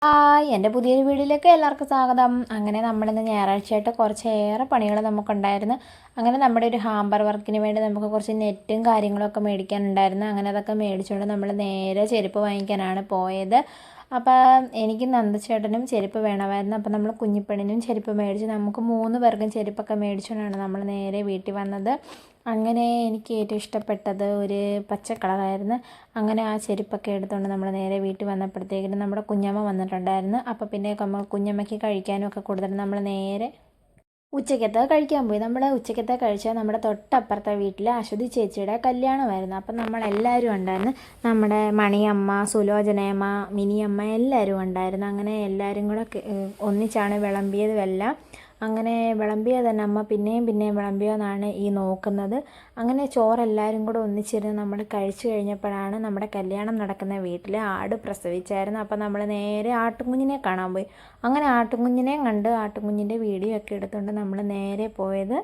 എൻ്റെ പുതിയൊരു വീഡിയോയിലേക്ക് എല്ലാവർക്കും സ്വാഗതം. അങ്ങനെ നമ്മളിന്ന് ഞായറാഴ്ചയായിട്ട് കുറച്ചേറെ പണികൾ നമുക്കുണ്ടായിരുന്നു. അങ്ങനെ നമ്മുടെ ഒരു ഹാമ്പർ വർക്കിന് വേണ്ടി നമുക്ക് കുറച്ച് നെറ്റും കാര്യങ്ങളൊക്കെ മേടിക്കാനുണ്ടായിരുന്നു. അങ്ങനെ അതൊക്കെ മേടിച്ചുകൊണ്ട് നമ്മൾ നേരെ ചെരുപ്പ് വാങ്ങിക്കാനാണ് പോയത്. അപ്പോൾ എനിക്ക് നന്ദച്ചേട്ടനും ചെരുപ്പ് വേണമായിരുന്നു. അപ്പോൾ നമ്മൾ കുഞ്ഞിപ്പെണ്ണിനും ചെരുപ്പ് മേടിച്ച് നമുക്ക് 3 പേർക്കും ചെരുപ്പൊക്കെ മേടിച്ചുകൊണ്ടാണ് നമ്മൾ നേരെ വീട്ടിൽ വന്നത്. അങ്ങനെ എനിക്ക് ഏറ്റവും ഇഷ്ടപ്പെട്ടത് ഒരു പച്ച കളറായിരുന്നു. അങ്ങനെ ആ ചെരുപ്പൊക്കെ എടുത്തുകൊണ്ട് നമ്മൾ നേരെ വീട്ടിൽ വന്നപ്പോഴത്തേക്കിനും നമ്മുടെ കുഞ്ഞമ്മ വന്നിട്ടുണ്ടായിരുന്നു. അപ്പോൾ പിന്നെ കുഞ്ഞമ്മയ്ക്ക് കഴിക്കാനും ഒക്കെ കൊടുത്തിട്ട് നമ്മൾ നേരെ ഉച്ചക്കത്തെ കഴിക്കാൻ പോയി. നമ്മൾ ഉച്ചക്കത്തെ കഴിച്ചാൽ നമ്മുടെ തൊട്ടപ്പുറത്തെ വീട്ടിൽ അശ്വതി ചേച്ചിയുടെ കല്യാണമായിരുന്നു. അപ്പം നമ്മളെല്ലാവരും ഉണ്ടായിരുന്നു. നമ്മുടെ മണിയമ്മ, സുലോചനയമ്മ, മിനിയമ്മ എല്ലാവരും ഉണ്ടായിരുന്നു. അങ്ങനെ എല്ലാവരും കൂടെ ഒന്നിച്ചാണ് വിളമ്പിയതും എല്ലാം. അങ്ങനെ വിളമ്പിയത് തന്നെ അമ്മ പിന്നെയും വിളമ്പിയോന്നാണ് ഈ നോക്കുന്നത്. അങ്ങനെ ചോറെല്ലാവരും കൂടെ ഒന്നിച്ചിരുന്ന് നമ്മൾ കഴിച്ചു കഴിഞ്ഞപ്പോഴാണ് നമ്മുടെ കല്യാണം നടക്കുന്ന വീട്ടിൽ ആട് പ്രസവിച്ചായിരുന്നു. അപ്പം നമ്മൾ നേരെ ആട്ടുംകുഞ്ഞിനെ കാണാൻ പോയി. അങ്ങനെ ആട്ടുംകുഞ്ഞിനെയും കണ്ട് ആട്ടുംകുഞ്ഞിൻ്റെ വീഡിയോ ഒക്കെ എടുത്തുകൊണ്ട് നമ്മൾ നേരെ പോയത്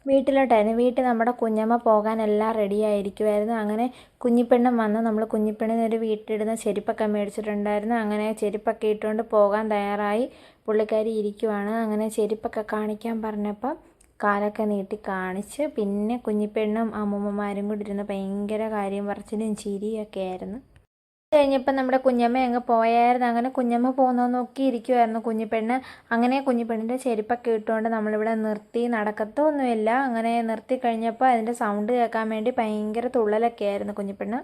വീട്ടിലോട്ടായിരുന്നു. വീട്ടിൽ നമ്മുടെ കുഞ്ഞമ്മ പോകാൻ എല്ലാം റെഡി ആയിരിക്കുമായിരുന്നു. അങ്ങനെ കുഞ്ഞിപ്പെണ്ണും വന്ന് നമ്മൾ കുഞ്ഞിപ്പെണ്ണിനൊരു വീട്ടിലിടുന്ന ചെരുപ്പൊക്കെ മേടിച്ചിട്ടുണ്ടായിരുന്നു. അങ്ങനെ ചെരുപ്പൊക്കെ ഇട്ടുകൊണ്ട് പോകാൻ തയ്യാറായി പുള്ളിക്കാരി ഇരിക്കുവാണ്. അങ്ങനെ ചെരുപ്പൊക്കെ കാണിക്കാൻ പറഞ്ഞപ്പോൾ കാലൊക്കെ നീട്ടി കാണിച്ച് പിന്നെ കുഞ്ഞിപ്പെണ്ണും അമ്മൂമ്മമാരും കൂടി ഇരുന്ന് ഭയങ്കര കാര്യം പറച്ചിലും ചിരിയൊക്കെ ആയിരുന്നു. കഴിഞ്ഞപ്പോൾ നമ്മുടെ കുഞ്ഞമ്മ അങ്ങ് പോയായിരുന്നു. അങ്ങനെ കുഞ്ഞമ്മ പോകുന്നത് നോക്കി ഇരിക്കുമായിരുന്നു കുഞ്ഞിപ്പെണ്ണ്. അങ്ങനെ കുഞ്ഞിപ്പെണ്ണിൻ്റെ ചെരുപ്പൊക്കെ ഇട്ടുകൊണ്ട് നമ്മളിവിടെ നിർത്തി, നടക്കത്തൊന്നുമില്ല. അങ്ങനെ നിർത്തി കഴിഞ്ഞപ്പോൾ അതിൻ്റെ സൗണ്ട് കേൾക്കാൻ വേണ്ടി ഭയങ്കര തുള്ളലൊക്കെ ആയിരുന്നു കുഞ്ഞിപ്പെണ്ണ്.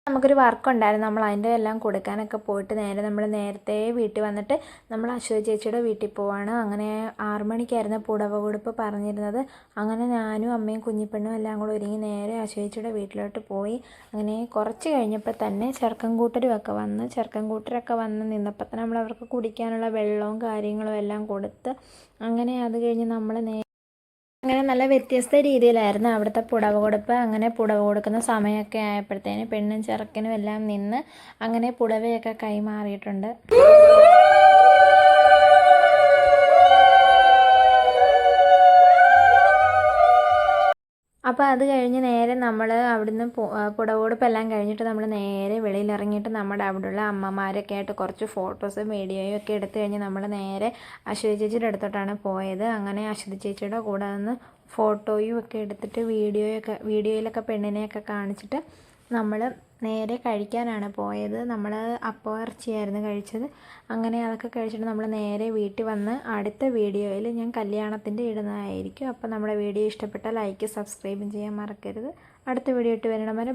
നമുക്കൊരു വർക്കുണ്ടായിരുന്നു. നമ്മൾ അതിൻ്റെ എല്ലാം കൊടുക്കാനൊക്കെ പോയിട്ട് നമ്മൾ നേരത്തെ വീട്ടിൽ വന്നിട്ട് നമ്മൾ അശ്വതി ചേച്ചിയുടെ വീട്ടിൽ പോവാണ്. അങ്ങനെ 6 മണിക്കായിരുന്നു പുടവ കൊടുപ്പ് പറഞ്ഞിരുന്നത്. അങ്ങനെ ഞാനും അമ്മയും കുഞ്ഞിപ്പെണ്ണും എല്ലാം കൂടെ ഒരുങ്ങി നേരെ അശ്വതി ചേച്ചിയുടെ വീട്ടിലോട്ട് പോയി. അങ്ങനെ കുറച്ച് കഴിഞ്ഞപ്പോൾ തന്നെ ചെറുക്കൻ കൂട്ടരൊക്കെ വന്ന് നിന്നപ്പോൾ തന്നെ നമ്മൾ അവർക്ക് കുടിക്കാനുള്ള വെള്ളവും കാര്യങ്ങളും എല്ലാം കൊടുത്ത് അങ്ങനെ അത് കഴിഞ്ഞ് നമ്മൾ അങ്ങനെ നല്ല വ്യത്യസ്ത രീതിയിലായിരുന്നു അവിടുത്തെ പുടവ കൊടുപ്പ്. അങ്ങനെ പുടവ കൊടുക്കുന്ന സമയമൊക്കെ ആയപ്പോഴത്തേന് പെണ്ണും ചെറുക്കനും എല്ലാം നിന്ന് അങ്ങനെ പുടവയൊക്കെ കൈമാറിയിട്ടുണ്ട്. അപ്പോൾ അത് കഴിഞ്ഞ് നേരെ നമ്മൾ അവിടുന്ന് പുടവോടുപ്പെല്ലാം കഴിഞ്ഞിട്ട് നമ്മൾ നേരെ വെളിയിലിറങ്ങിയിട്ട് നമ്മുടെ അവിടെയുള്ള അമ്മമാരൊക്കെ ആയിട്ട് കുറച്ച് ഫോട്ടോസും വീഡിയോയും ഒക്കെ എടുത്തു കഴിഞ്ഞ് നമ്മൾ നേരെ അശ്വതി ചേച്ചിയുടെ അടുത്തോട്ടാണ് പോയത്. അങ്ങനെ അശ്വതി ചേച്ചിയുടെ കൂടെ നിന്ന് ഫോട്ടോയും ഒക്കെ എടുത്തിട്ട് വീഡിയോയിലൊക്കെ പെണ്ണിനെയൊക്കെ കാണിച്ചിട്ട് നമ്മൾ നേരെ കഴിക്കാനാണ് പോയത്. നമ്മൾ അപ്പം ഇറച്ചിയായിരുന്നു കഴിച്ചത്. അങ്ങനെ അതൊക്കെ കഴിച്ചിട്ട് നമ്മൾ നേരെ വീട്ടിൽ വന്ന് അടുത്ത വീഡിയോയിൽ ഞാൻ കല്യാണത്തിൻ്റെ ഇടുന്നതായിരിക്കും. അപ്പോൾ നമ്മുടെ വീഡിയോ ഇഷ്ടപ്പെട്ടാൽ ലൈക്ക് സബ്സ്ക്രൈബും ചെയ്യാൻ മറക്കരുത്. അടുത്ത വീഡിയോ ഇട്ട് വരണം വരെ.